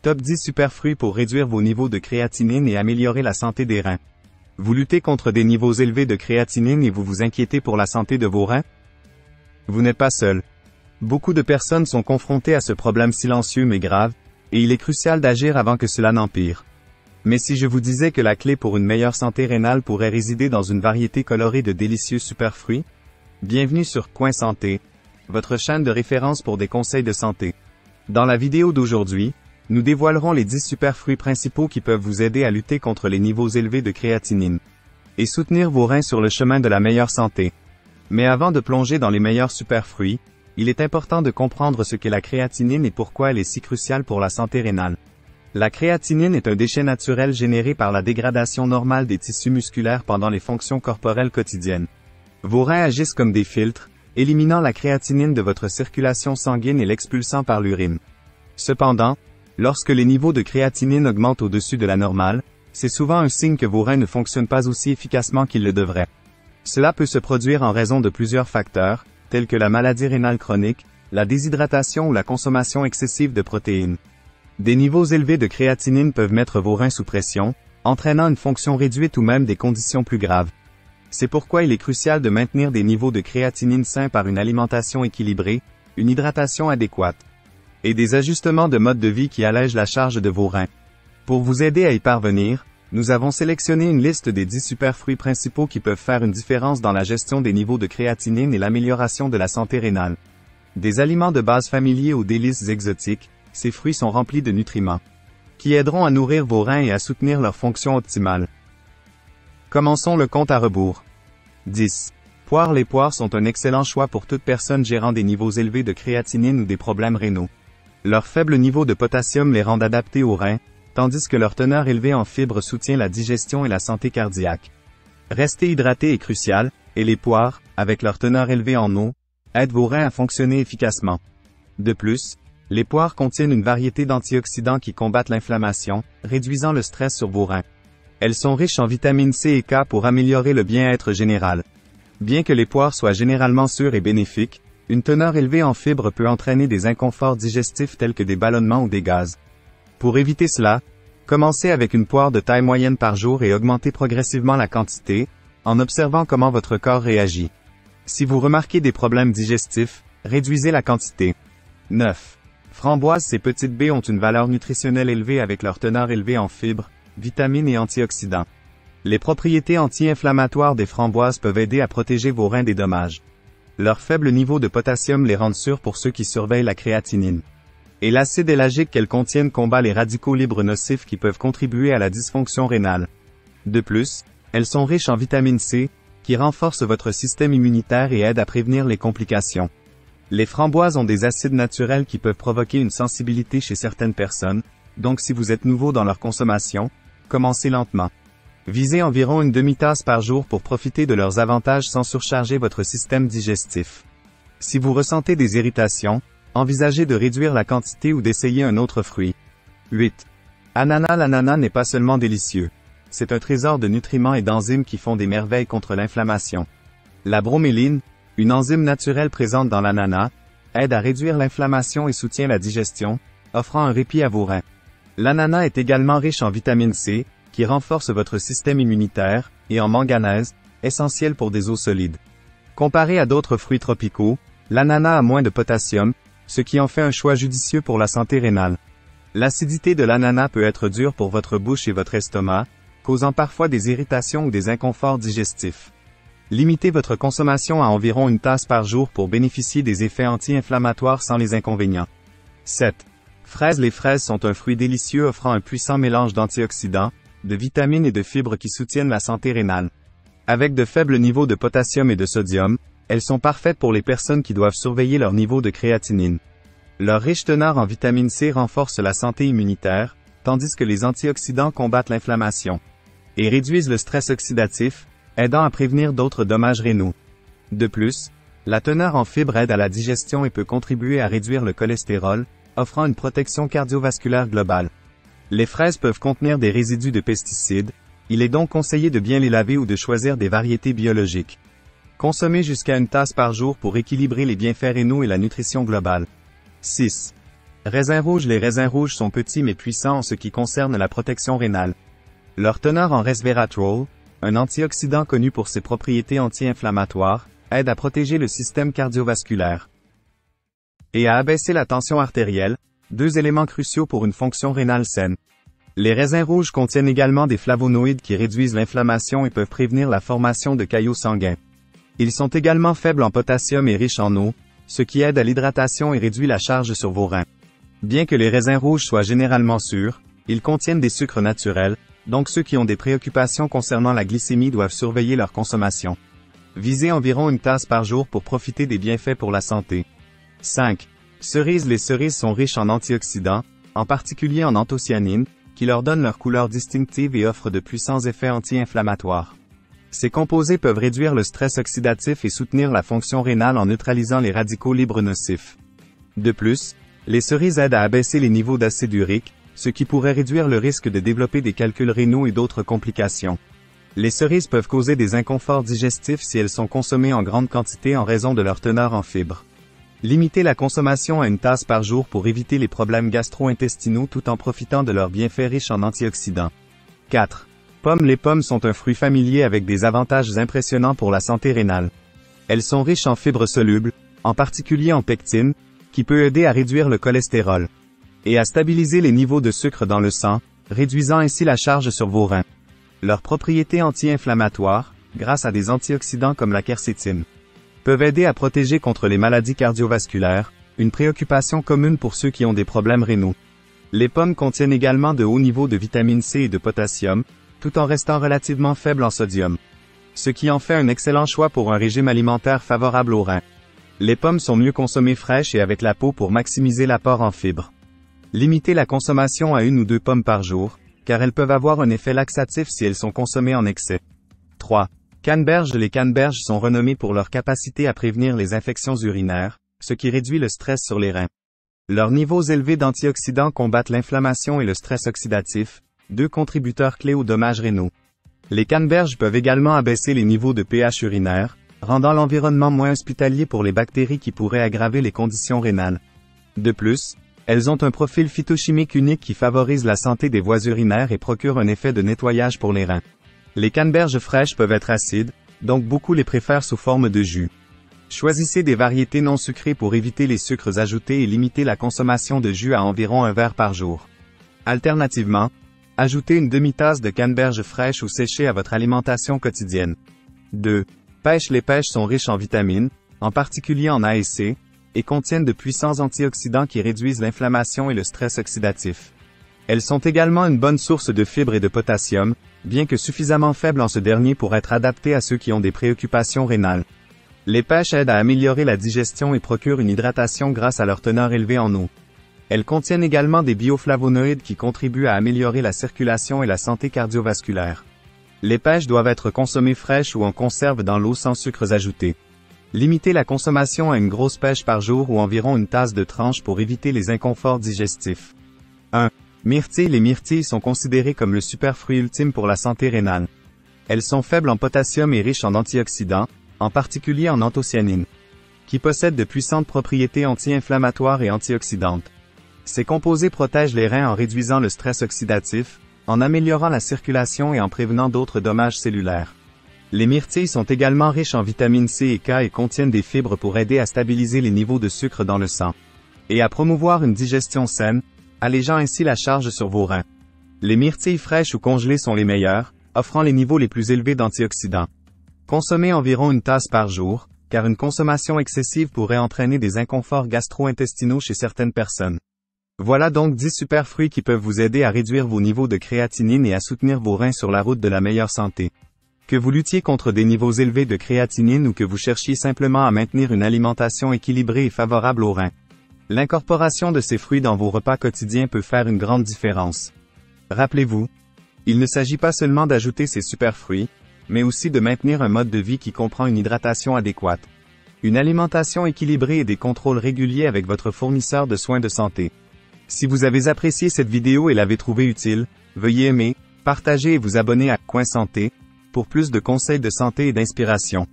Top 10 super fruits pour réduire vos niveaux de créatinine et améliorer la santé des reins. Vous luttez contre des niveaux élevés de créatinine et vous vous inquiétez pour la santé de vos reins? Vous n'êtes pas seul. Beaucoup de personnes sont confrontées à ce problème silencieux mais grave, et il est crucial d'agir avant que cela n'empire. Mais si je vous disais que la clé pour une meilleure santé rénale pourrait résider dans une variété colorée de délicieux superfruits? Bienvenue sur Coin Santé, votre chaîne de référence pour des conseils de santé. Dans la vidéo d'aujourd'hui, nous dévoilerons les 10 superfruits principaux qui peuvent vous aider à lutter contre les niveaux élevés de créatinine et soutenir vos reins sur le chemin de la meilleure santé. Mais avant de plonger dans les meilleurs superfruits, il est important de comprendre ce qu'est la créatinine et pourquoi elle est si cruciale pour la santé rénale. La créatinine est un déchet naturel généré par la dégradation normale des tissus musculaires pendant les fonctions corporelles quotidiennes. Vos reins agissent comme des filtres, éliminant la créatinine de votre circulation sanguine et l'expulsant par l'urine. Cependant, lorsque les niveaux de créatinine augmentent au-dessus de la normale, c'est souvent un signe que vos reins ne fonctionnent pas aussi efficacement qu'ils le devraient. Cela peut se produire en raison de plusieurs facteurs, tels que la maladie rénale chronique, la déshydratation ou la consommation excessive de protéines. Des niveaux élevés de créatinine peuvent mettre vos reins sous pression, entraînant une fonction réduite ou même des conditions plus graves. C'est pourquoi il est crucial de maintenir des niveaux de créatinine sains par une alimentation équilibrée, une hydratation adéquate et des ajustements de mode de vie qui allègent la charge de vos reins. Pour vous aider à y parvenir, nous avons sélectionné une liste des 10 superfruits principaux qui peuvent faire une différence dans la gestion des niveaux de créatinine et l'amélioration de la santé rénale. Des aliments de base familiers aux délices exotiques, ces fruits sont remplis de nutriments qui aideront à nourrir vos reins et à soutenir leur fonction optimale. Commençons le compte à rebours. 10. Poires. Les poires sont un excellent choix pour toute personne gérant des niveaux élevés de créatinine ou des problèmes rénaux. Leur faible niveau de potassium les rend adaptés aux reins, tandis que leur teneur élevée en fibres soutient la digestion et la santé cardiaque. Rester hydraté est crucial, et les poires, avec leur teneur élevée en eau, aident vos reins à fonctionner efficacement. De plus, les poires contiennent une variété d'antioxydants qui combattent l'inflammation, réduisant le stress sur vos reins. Elles sont riches en vitamines C et K pour améliorer le bien-être général. Bien que les poires soient généralement sûres et bénéfiques, une teneur élevée en fibres peut entraîner des inconforts digestifs tels que des ballonnements ou des gaz. Pour éviter cela, commencez avec une poire de taille moyenne par jour et augmentez progressivement la quantité, en observant comment votre corps réagit. Si vous remarquez des problèmes digestifs, réduisez la quantité. 9. Framboises. Ces petites baies ont une valeur nutritionnelle élevée avec leur teneur élevée en fibres, vitamines et antioxydants. Les propriétés anti-inflammatoires des framboises peuvent aider à protéger vos reins des dommages. Leur faible niveau de potassium les rendent sûrs pour ceux qui surveillent la créatinine. Et l'acide éllagique qu'elles contiennent combat les radicaux libres nocifs qui peuvent contribuer à la dysfonction rénale. De plus, elles sont riches en vitamine C, qui renforce votre système immunitaire et aide à prévenir les complications. Les framboises ont des acides naturels qui peuvent provoquer une sensibilité chez certaines personnes, donc si vous êtes nouveau dans leur consommation, commencez lentement. Visez environ une demi-tasse par jour pour profiter de leurs avantages sans surcharger votre système digestif. Si vous ressentez des irritations, envisagez de réduire la quantité ou d'essayer un autre fruit. 8. Ananas. L'ananas n'est pas seulement délicieux. C'est un trésor de nutriments et d'enzymes qui font des merveilles contre l'inflammation. La broméline, une enzyme naturelle présente dans l'ananas, aide à réduire l'inflammation et soutient la digestion, offrant un répit à vos reins. L'ananas est également riche en vitamine C, qui renforce votre système immunitaire, et en manganèse, essentiel pour des os solides. Comparé à d'autres fruits tropicaux, l'ananas a moins de potassium, ce qui en fait un choix judicieux pour la santé rénale. L'acidité de l'ananas peut être dure pour votre bouche et votre estomac, causant parfois des irritations ou des inconforts digestifs. Limitez votre consommation à environ une tasse par jour pour bénéficier des effets anti-inflammatoires sans les inconvénients. 7. Fraises. Les fraises sont un fruit délicieux offrant un puissant mélange d'antioxydants, de vitamines et de fibres qui soutiennent la santé rénale. Avec de faibles niveaux de potassium et de sodium, elles sont parfaites pour les personnes qui doivent surveiller leur niveau de créatinine. Leur riche teneur en vitamine C renforce la santé immunitaire, tandis que les antioxydants combattent l'inflammation et réduisent le stress oxydatif, aidant à prévenir d'autres dommages rénaux. De plus, la teneur en fibres aide à la digestion et peut contribuer à réduire le cholestérol, offrant une protection cardiovasculaire globale. Les fraises peuvent contenir des résidus de pesticides, il est donc conseillé de bien les laver ou de choisir des variétés biologiques. Consommez jusqu'à une tasse par jour pour équilibrer les bienfaits rénaux et la nutrition globale. 6. Raisins rouges. Les raisins rouges sont petits mais puissants en ce qui concerne la protection rénale. Leur teneur en resveratrol, un antioxydant connu pour ses propriétés anti-inflammatoires, aide à protéger le système cardiovasculaire et à abaisser la tension artérielle, deux éléments cruciaux pour une fonction rénale saine. Les raisins rouges contiennent également des flavonoïdes qui réduisent l'inflammation et peuvent prévenir la formation de caillots sanguins. Ils sont également faibles en potassium et riches en eau, ce qui aide à l'hydratation et réduit la charge sur vos reins. Bien que les raisins rouges soient généralement sûrs, ils contiennent des sucres naturels, donc ceux qui ont des préoccupations concernant la glycémie doivent surveiller leur consommation. Visez environ une tasse par jour pour profiter des bienfaits pour la santé. 5. Cerises. Les cerises sont riches en antioxydants, en particulier en anthocyanines, qui leur donnent leur couleur distinctive et offrent de puissants effets anti-inflammatoires. Ces composés peuvent réduire le stress oxydatif et soutenir la fonction rénale en neutralisant les radicaux libres nocifs. De plus, les cerises aident à abaisser les niveaux d'acide urique, ce qui pourrait réduire le risque de développer des calculs rénaux et d'autres complications. Les cerises peuvent causer des inconforts digestifs si elles sont consommées en grande quantité en raison de leur teneur en fibres. Limitez la consommation à une tasse par jour pour éviter les problèmes gastro-intestinaux tout en profitant de leurs bienfaits riches en antioxydants. 4. Pommes. Les pommes sont un fruit familier avec des avantages impressionnants pour la santé rénale. Elles sont riches en fibres solubles, en particulier en pectine, qui peut aider à réduire le cholestérol et à stabiliser les niveaux de sucre dans le sang, réduisant ainsi la charge sur vos reins. Leurs propriétés anti-inflammatoires, grâce à des antioxydants comme la quercétine, peuvent aider à protéger contre les maladies cardiovasculaires, une préoccupation commune pour ceux qui ont des problèmes rénaux. Les pommes contiennent également de hauts niveaux de vitamine C et de potassium, tout en restant relativement faibles en sodium, ce qui en fait un excellent choix pour un régime alimentaire favorable aux reins. Les pommes sont mieux consommées fraîches et avec la peau pour maximiser l'apport en fibres. Limitez la consommation à 1 ou 2 pommes par jour, car elles peuvent avoir un effet laxatif si elles sont consommées en excès. 3. Canneberges. Les canneberges sont renommées pour leur capacité à prévenir les infections urinaires, ce qui réduit le stress sur les reins. Leurs niveaux élevés d'antioxydants combattent l'inflammation et le stress oxydatif, deux contributeurs clés aux dommages rénaux. Les canneberges peuvent également abaisser les niveaux de pH urinaire, rendant l'environnement moins hospitalier pour les bactéries qui pourraient aggraver les conditions rénales. De plus, elles ont un profil phytochimique unique qui favorise la santé des voies urinaires et procure un effet de nettoyage pour les reins. Les canneberges fraîches peuvent être acides, donc beaucoup les préfèrent sous forme de jus. Choisissez des variétés non sucrées pour éviter les sucres ajoutés et limiter la consommation de jus à environ 1 verre par jour. Alternativement, ajoutez une demi-tasse de canneberges fraîches ou séchées à votre alimentation quotidienne. 2. Pêches. Les pêches sont riches en vitamines, en particulier en A et C, et contiennent de puissants antioxydants qui réduisent l'inflammation et le stress oxydatif. Elles sont également une bonne source de fibres et de potassium, bien que suffisamment faibles en ce dernier pour être adaptées à ceux qui ont des préoccupations rénales. Les pêches aident à améliorer la digestion et procurent une hydratation grâce à leur teneur élevée en eau. Elles contiennent également des bioflavonoïdes qui contribuent à améliorer la circulation et la santé cardiovasculaire. Les pêches doivent être consommées fraîches ou en conserve dans l'eau sans sucres ajoutés. Limitez la consommation à une grosse pêche par jour ou environ une tasse de tranche pour éviter les inconforts digestifs. 1. Myrtilles. Les myrtilles sont considérées comme le superfruit ultime pour la santé rénale. Elles sont faibles en potassium et riches en antioxydants, en particulier en anthocyanines, qui possèdent de puissantes propriétés anti-inflammatoires et antioxydantes. Ces composés protègent les reins en réduisant le stress oxydatif, en améliorant la circulation et en prévenant d'autres dommages cellulaires. Les myrtilles sont également riches en vitamines C et K et contiennent des fibres pour aider à stabiliser les niveaux de sucre dans le sang et à promouvoir une digestion saine, allégeant ainsi la charge sur vos reins. Les myrtilles fraîches ou congelées sont les meilleures, offrant les niveaux les plus élevés d'antioxydants. Consommez environ une tasse par jour, car une consommation excessive pourrait entraîner des inconforts gastro-intestinaux chez certaines personnes. Voilà donc 10 superfruits qui peuvent vous aider à réduire vos niveaux de créatinine et à soutenir vos reins sur la route de la meilleure santé. Que vous luttiez contre des niveaux élevés de créatinine ou que vous cherchiez simplement à maintenir une alimentation équilibrée et favorable aux reins, l'incorporation de ces fruits dans vos repas quotidiens peut faire une grande différence. Rappelez-vous, il ne s'agit pas seulement d'ajouter ces superfruits, mais aussi de maintenir un mode de vie qui comprend une hydratation adéquate, une alimentation équilibrée et des contrôles réguliers avec votre fournisseur de soins de santé. Si vous avez apprécié cette vidéo et l'avez trouvée utile, veuillez aimer, partager et vous abonner à Coin Santé, pour plus de conseils de santé et d'inspiration.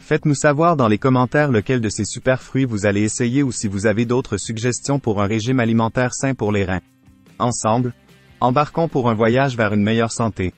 Faites-nous savoir dans les commentaires lequel de ces super fruits vous allez essayer ou si vous avez d'autres suggestions pour un régime alimentaire sain pour les reins. Ensemble, embarquons pour un voyage vers une meilleure santé.